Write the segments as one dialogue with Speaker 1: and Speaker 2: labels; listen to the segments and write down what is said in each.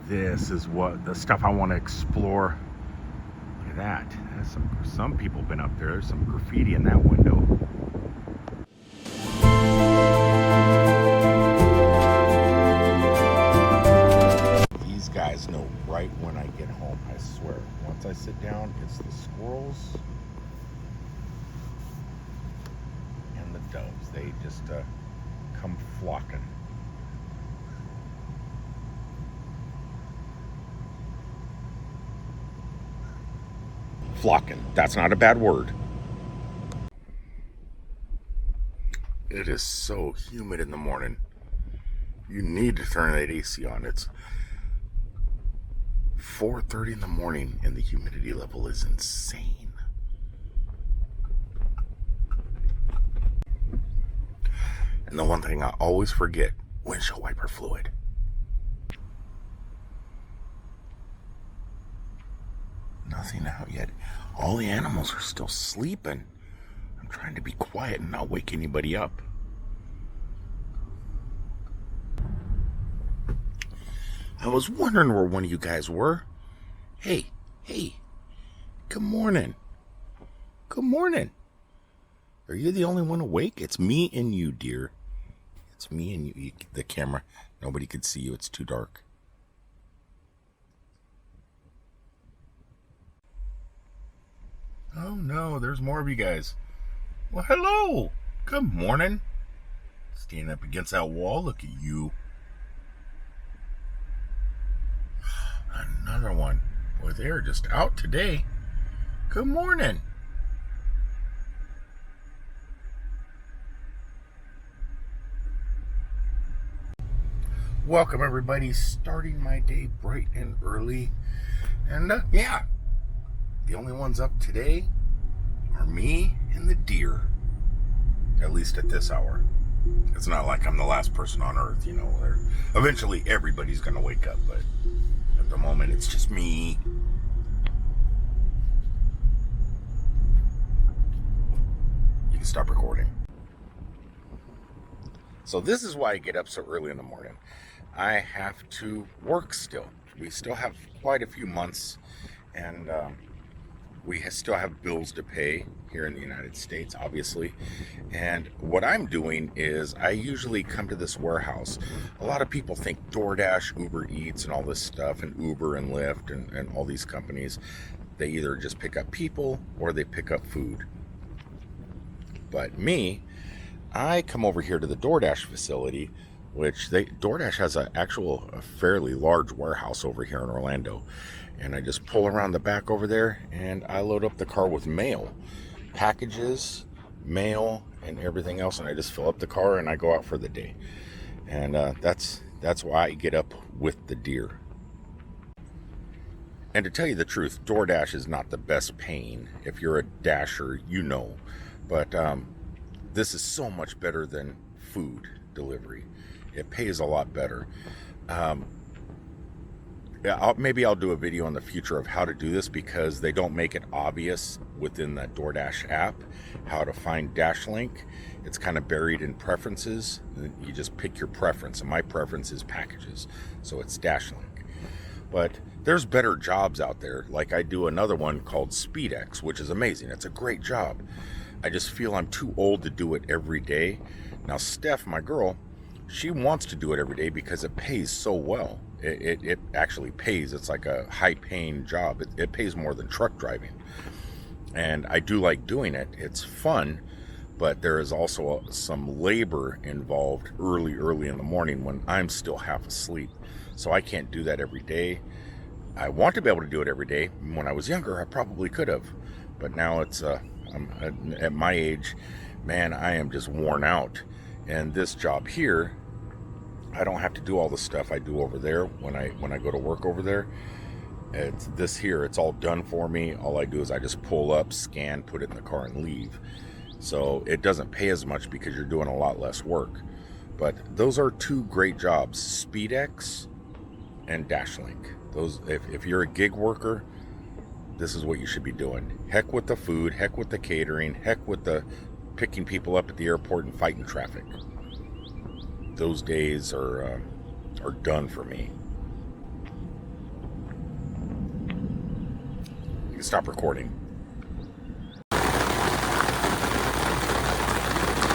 Speaker 1: This is what the stuff I want to explore. Look at that. There's some people been up there. There's some graffiti in that window. These guys know right when I get home, I swear. Once I sit down, it's the squirrels and the doves. They just come flocking. Flocking. That's not a bad word. It is so humid in the morning. You need to turn that AC on. It's 4:30 in the morning and the humidity level is insane. And the one thing I always forget, windshield wiper fluid. Nothing out yet. All the animals are still sleeping. I'm trying to be quiet and not wake anybody up. I was wondering where one of you guys were. Hey, good morning. Good morning. Are you the only one awake? It's me and you, dear. It's me and you. The camera, nobody could see you. It's too dark. Oh no, there's more of you guys. Well, hello. Good morning. Standing up against that wall. Look at you. Another one. Boy, they're just out today. Good morning. Welcome everybody. Starting my day bright and early. And yeah, the only ones up today are me and the deer. At least at this hour. It's not like I'm the last person on earth, you know. Eventually everybody's going to wake up, but at the moment it's just me. You can stop recording. So this is why I get up so early in the morning. I have to work still. We still have quite a few months, and we still have bills to pay here in the United States, obviously. And what I'm doing is I usually come to this warehouse. A lot of people think DoorDash, Uber Eats, and all this stuff, and Uber and Lyft and all these companies, they either just pick up people or they pick up food. But me, I come over here to the DoorDash facility, which DoorDash has a fairly large warehouse over here in Orlando. And I just pull around the back over there and I load up the car with mail, packages, mail, and everything else. And I just fill up the car and I go out for the day. And that's why I get up with the deer. And to tell you the truth, DoorDash is not the best paying. If you're a dasher, you know. But this is so much better than food delivery. It pays a lot better. Maybe I'll do a video in the future of how to do this, because they don't make it obvious within the DoorDash app how to find DashLink. It's kind of buried in preferences. You just pick your preference, and my preference is packages, so it's DashLink. But there's better jobs out there. Like I do another one called SpeedX, which is amazing. It's a great job. I just feel I'm too old to do it every day. Now Steph, my girl, she wants to do it every day because it pays so well. It actually pays. It's like a high-paying job. It pays more than truck driving. And I do like doing it. It's fun, but there is also some labor involved early in the morning when I'm still half asleep. So I can't do that every day. I want to be able to do it every day. When I was younger, I probably could have. But now it's at my age, man, I am just worn out. And this job here, I don't have to do all the stuff I do over there when I go to work over there. It's this here, it's all done for me. All I do is I just pull up, scan, put it in the car, and leave. So it doesn't pay as much because you're doing a lot less work. But those are two great jobs, SpeedX and DashLink. Those, if you're a gig worker, this is what you should be doing. Heck with the food, heck with the catering, heck with the picking people up at the airport and fighting traffic. Those days are done for me. stop recording.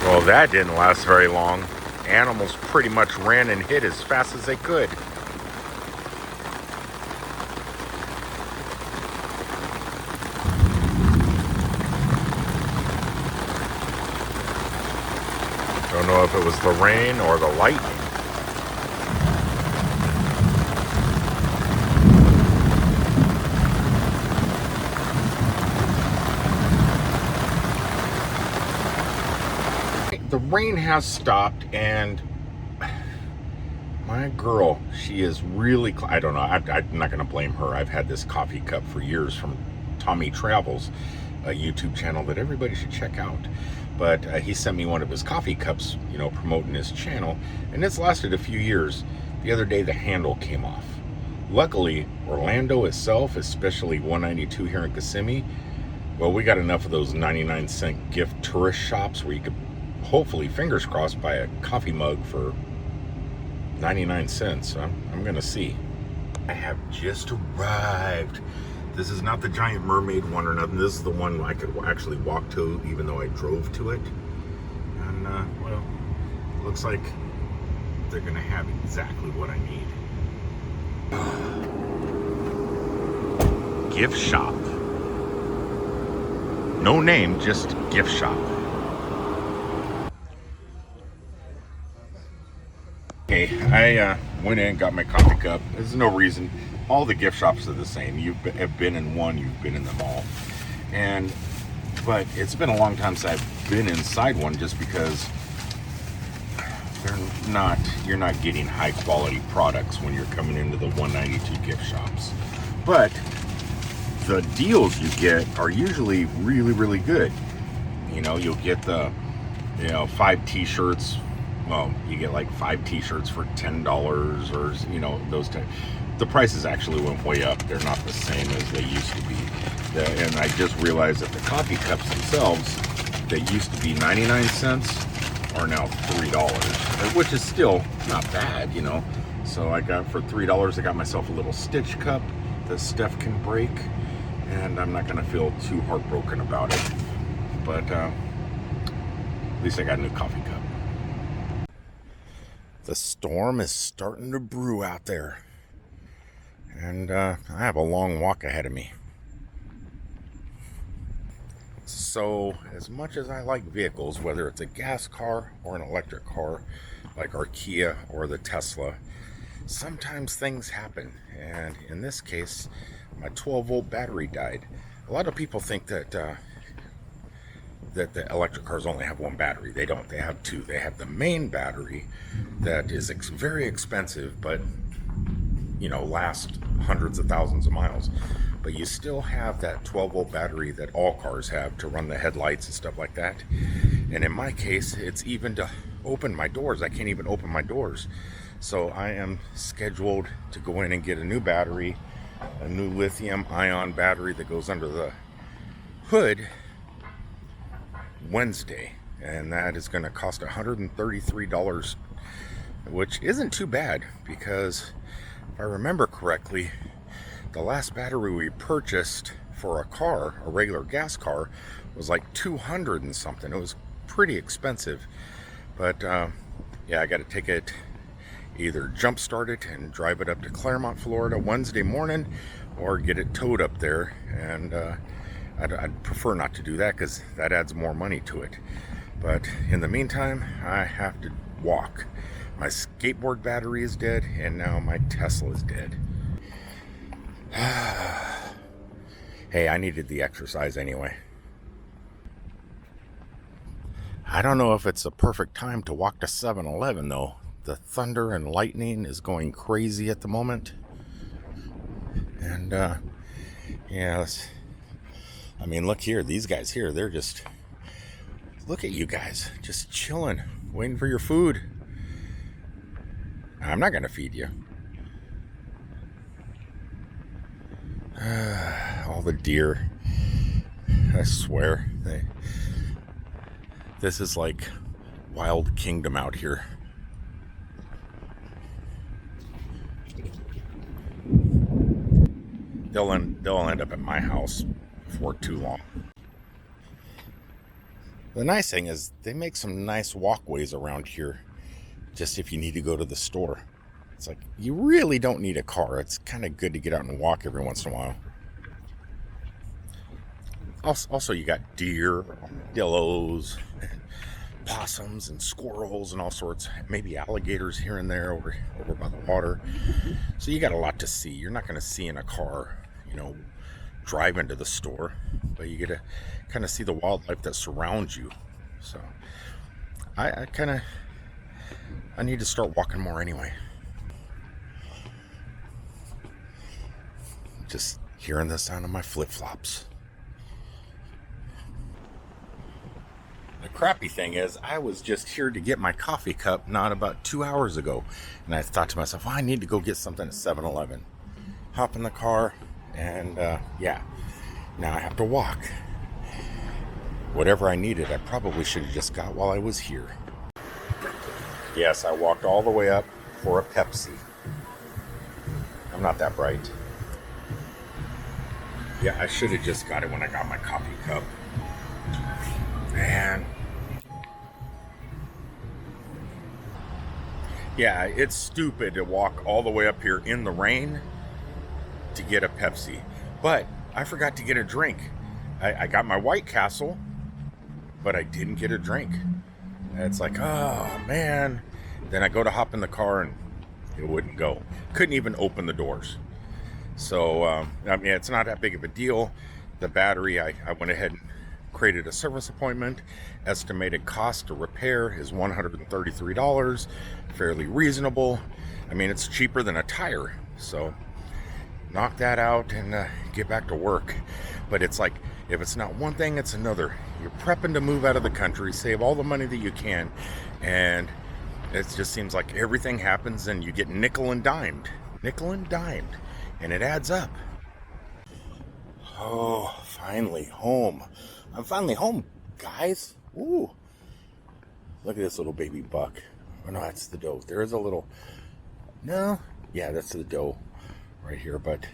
Speaker 1: Well, that didn't last very long. Animals pretty much ran and hid as fast as they could. Don't know if it was the rain or the lightning. The rain has stopped, and my girl, she is really, I don't know, I'm not going to blame her. I've had this coffee cup for years from Tommy Travels, a YouTube channel that everybody should check out. But he sent me one of his coffee cups, you know, promoting his channel, and it's lasted a few years. The other day, the handle came off. Luckily, Orlando itself, especially 192 here in Kissimmee, well, we got enough of those 99-cent gift tourist shops where you could hopefully, fingers crossed, buy a coffee mug for 99 cents. I'm gonna see. I have just arrived. This is not the giant mermaid one or nothing. This is the one I could actually walk to, even though I drove to it. And well, looks like they're gonna have exactly what I need. Gift shop. No name, just gift shop. Okay, I went in, got my coffee cup. There's no reason. All the gift shops are the same. You have been in one, you've been in them all. But it's been a long time since I've been inside one, just because you're not getting high quality products when you're coming into the 192 gift shops. But the deals you get are usually really, really good. You know, you'll get the, 5 t-shirts. Well, you get like 5 t-shirts for $10, or, those types. The prices actually went way up. They're not the same as they used to be. And I just realized that the coffee cups themselves, they used to be 99 cents, are now $3, which is still not bad, So I got, for $3, I got myself a little Stitch cup that Steph can break, and I'm not gonna feel too heartbroken about it. But at least I got a new coffee cup. The storm is starting to brew out there. And I have a long walk ahead of me. So, as much as I like vehicles, whether it's a gas car or an electric car, like our Kia or the Tesla, sometimes things happen. And in this case, my 12-volt battery died. A lot of people think that the electric cars only have one battery. They don't. They have 2. They have the main battery that is very expensive, but lasts hundreds of thousands of miles. But you still have that 12-volt battery that all cars have to run the headlights and stuff like that. And in my case, it's even to open my doors. I can't even open my doors. So I am scheduled to go in and get a new battery, a new lithium-ion battery that goes under the hood Wednesday, and that is going to cost $133, which isn't too bad, because if I remember correctly, the last battery we purchased for a car, a regular gas car, was like $200 and something. It was pretty expensive. But yeah, I got to take it, either jump start it and drive it up to Claremont, Florida Wednesday morning, or get it towed up there. And I'd prefer not to do that, because that adds more money to it. But in the meantime, I have to walk. My skateboard battery is dead, and now my Tesla is dead. Hey, I needed the exercise anyway. I don't know if it's the perfect time to walk to 7-Eleven, though. The thunder and lightning is going crazy at the moment. And, yeah, I mean, look here. These guys here, they're just... Look at you guys. Just chilling. Waiting for your food. I'm not going to feed you. All the deer. I swear. This is like Wild Kingdom out here. they'll end up at my house before too long. The nice thing is they make some nice walkways around here, just if you need to go to the store. It's like, you really don't need a car. It's kind of good to get out and walk every once in a while. Also, you got deer, dillos, possums, and squirrels, and all sorts. Maybe alligators here and there over by the water. So you got a lot to see. You're not going to see in a car, drive into the store, but you get to kind of see the wildlife that surrounds you. So I need to start walking more anyway. Just hearing the sound of my flip-flops. The crappy thing is, I was just here to get my coffee cup not about 2 hours ago. And I thought to myself, well, I need to go get something at 7-Eleven. Hop in the car, and now I have to walk. Whatever I needed, I probably should have just got while I was here. Yes, I walked all the way up for a Pepsi. I'm not that bright. Yeah, I should have just got it when I got my coffee cup. Man. Yeah, it's stupid to walk all the way up here in the rain to get a Pepsi. But I forgot to get a drink. I got my White Castle, but I didn't get a drink. And it's like, oh, man. Then I go to hop in the car and it wouldn't go. Couldn't even open the doors. So, it's not that big of a deal. The battery, I went ahead and created a service appointment. Estimated cost to repair is $133. Fairly reasonable. It's cheaper than a tire. So knock that out and get back to work. But it's like, if it's not one thing, it's another. You're prepping to move out of the country, save all the money that you can, and it just seems like everything happens and you get nickel and dimed, and it adds up. Oh, finally home. I'm finally home, guys. Ooh. Look at this little baby buck. Oh, no, that's the doe. There is a little... No. Yeah, that's the doe right here. But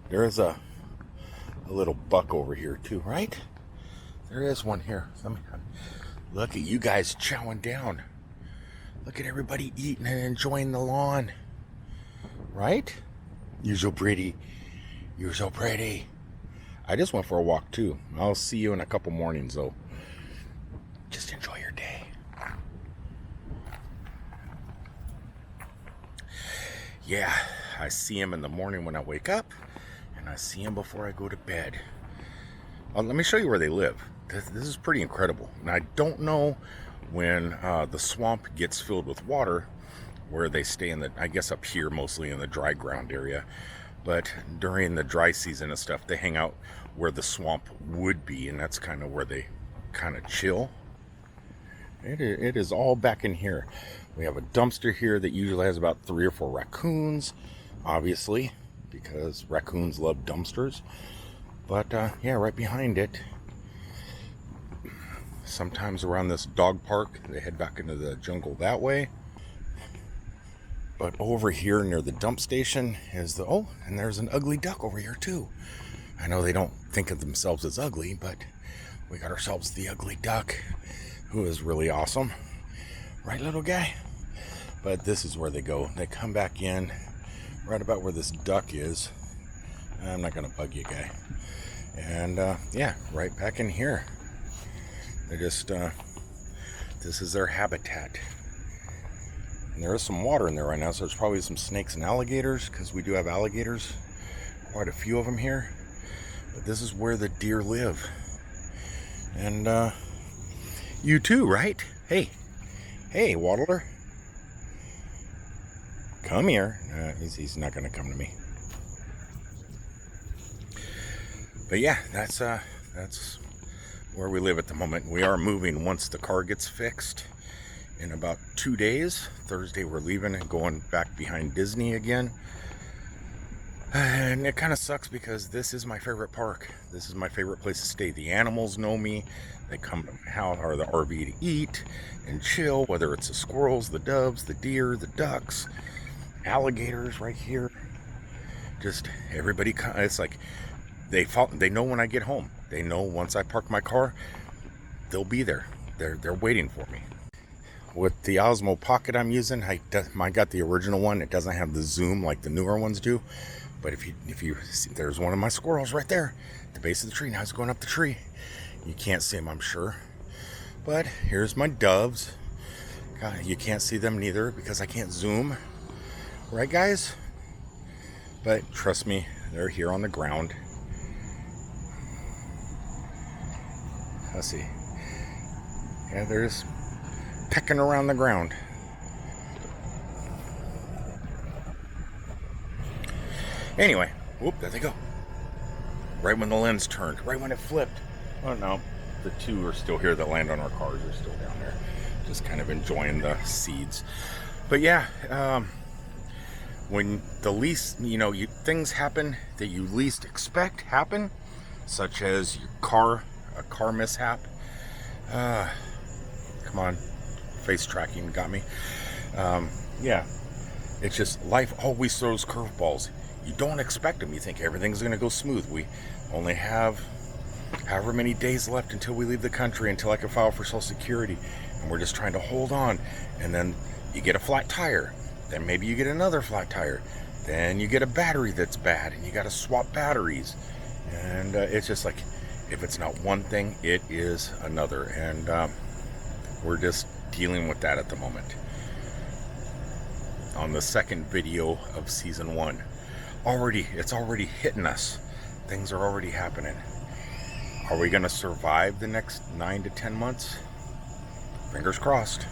Speaker 1: there is a little buck over here, too, right? There is one here. Look at you guys chowing down. Look at everybody eating and enjoying the lawn. Right? You're so pretty. You're so pretty. I just went for a walk too. I'll see you in a couple mornings though. Just enjoy your day. Yeah, I see him in the morning when I wake up, and I see him before I go to bed. Let me show you where they live. This is pretty incredible. And I don't know when the swamp gets filled with water, where they stay I guess up here mostly in the dry ground area. But during the dry season and stuff, they hang out where the swamp would be, and that's kind of where they kind of chill. It is all back in here. We have a dumpster here that usually has about 3 or 4 raccoons, obviously, because raccoons love dumpsters. But yeah, right behind it, sometimes around this dog park, they head back into the jungle that way. But over here near the dump station is and there's an ugly duck over here too. I know they don't think of themselves as ugly, but we got ourselves the ugly duck, who is really awesome. Right, little guy? But this is where they go. They come back in right about where this duck is. I'm not going to bug you, guy. And yeah, right back in here. They just, this is their habitat. And there is some water in there right now, so there's probably some snakes and alligators, because we do have alligators, quite a few of them here. But this is where the deer live. And you too, right? Hey, waddler. Come here. He's not going to come to me. But yeah, that's where we live at the moment. We are moving once the car gets fixed. In about 2 days. Thursday we're leaving and going back behind Disney again. And it kind of sucks because this is my favorite park. This is my favorite place to stay. The animals know me. They come to my house or the RV to eat and chill, whether it's the squirrels, the doves, the deer, the ducks, alligators right here. just everybody, it's like they know when I get home. They know once I park my car, they'll be there. They're waiting for me. With the Osmo Pocket I'm using, I got the original one. It doesn't have the zoom like the newer ones do. But if you see, there's one of my squirrels right there at the base of the tree. Now it's going up the tree. You can't see them, I'm sure. But here's my doves. God, you can't see them neither because I can't zoom. Right, guys? But trust me, they're here on the ground. Let's see. Yeah, there's pecking around the ground. Anyway, whoop, there they go. Right when the lens turned, right when it flipped. Oh no, the two are still here that land on our cars are still down there. Just kind of enjoying the seeds. But yeah, when the least, things happen that you least expect happen, such as a car mishap. Come on, face tracking got me. Yeah, it's just life always throws curveballs. You don't expect them. You think everything's going to go smooth. We only have however many days left until we leave the country, until I can file for Social Security, and we're just trying to hold on. And then you get a flat tire. Then maybe you get another flat tire. Then you get a battery that's bad, and you got to swap batteries. And it's just like, if it's not one thing, it is another. And we're just dealing with that at the moment. On the second video of season 1. It's already hitting us. Things are already happening. Are we going to survive the next 9 to 10 months? Fingers crossed.